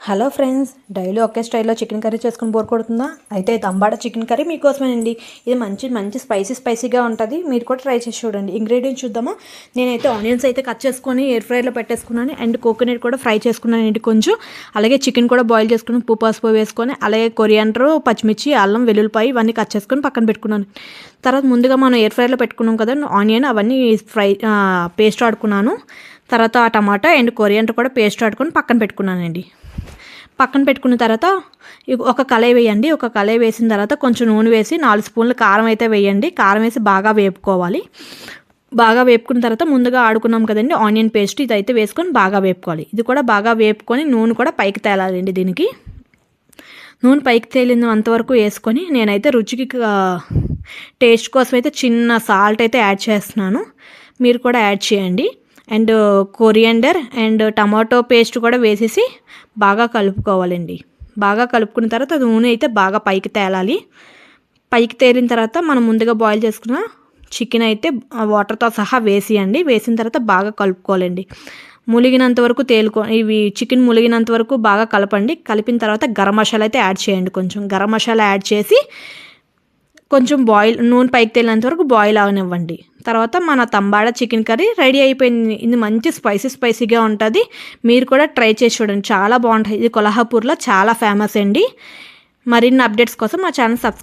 Hello friends, daily ఒకే స్టైల్లో chicken curry చేసుకుని bore కొడుతుందా? అయితే తంబాడ చికెన్ కర్రీ మీకోసమేనండి. ఇది మంచి స్పైసీగా ఉంటుంది. మీరు కూడా ట్రై చేసి చూడండి. ఇంగ్రీడియంట్స్ చూద్దామా? నేనైతే ఆనియన్స్ అయితే కట్ చేసుకొని ఎయిర్ ఫ్రైలో పెట్టేసుకున్నాను. అండ్ కోకోనట్ కూడా ఫ్రై చేసుకున్నాను అండి కొంచెం. అలాగే చికెన్ కూడా బాయిల్ చేసుకుని ఉప్పు పసుపు వేసుకొని, అలాగే కొరియాండర్, పచ్చిమిర్చి, అల్లం వెల్లుల్లిపాయ ఇవన్నీ కట్ చేసుకొని పక్కన పెట్టుకున్నాను. తర్వాత ముందుగా మనం ఎయిర్ ఫ్రైలో పెట్టుకున్నాం కదా ఆనియన్, అవన్నీ పేస్ట్ ఆడుకున్నాను. తర్వాత ఆ టమాటా అండ్ కొరియాండర్ కూడా పేస్ట్ ఆడుకొని పక్కన పెట్టుకున్నానండి. పక్కన పెట్టుకున్న తర్వాత ఒక కళాయి వేయండి. ఒక కళాయి వేసిన తర్వాత కొంచెం నూనె వేసి 4 స్పూన్లు కారం అయితే వేయండి. కారం వేసి బాగా వేపుకోవాలి. బాగా వేపుకున్న తర్వాత ముందుగా ఆడుకున్నాం కదండి ఆనియన్ పేస్ట్, ఇదైతే వేసుకొని బాగా వేపుకోవాలి. ఇది కూడా బాగా వేపుకొని నూనె కూడా పైకి తేలాలండి. దీనికి నూనె పైకి తేలినంత వరకు వేసుకొని నేనైతే రుచికి టేస్ట్ కోసం అయితే చిన్న సాల్ట్ అయితే యాడ్ చేస్తున్నాను. మీరు కూడా యాడ్ చేయండి. And coriander and tomato paste కూడా వేసేసి బాగా కలుపుకోవాలండి. బాగా కలుపుకున్న తర్వాత నూనె అయితే బాగా పైకి తేలాలి. పైకి తేలిన తర్వాత మనం ముందుగా బాయిల్ చేసుకున్న చికెన్ అయితే వాటర్తో సహా వేసియండి. వేసిన తర్వాత బాగా కలుపుకోవాలండి. ములిగినంత వరకు ఇవి చికెన్ ములిగినంత వరకు బాగా కలపండి. కలిపిన తర్వాత గరం మసాలా అయితే యాడ్ చేయండి. కొంచెం గరం మసాలా యాడ్ చేసి కొంచెం నూనె పైకి తేలినంత వరకు బాయిల్ అవనివ్వండి. తర్వాత మన తంబాడ చికెన్ కర్రీ రెడీ అయిపోయింది. ఇది మంచి స్పైసీగా ఉంటుంది. మీరు కూడా ట్రై చేసి చూడండి, చాలా బాగుంటుంది. ఇది కొల్హాపూర్లో చాలా ఫేమస్ అండి. మరిన్ని అప్డేట్స్ కోసం మా ఛానల్ సబ్స్క్రైబ్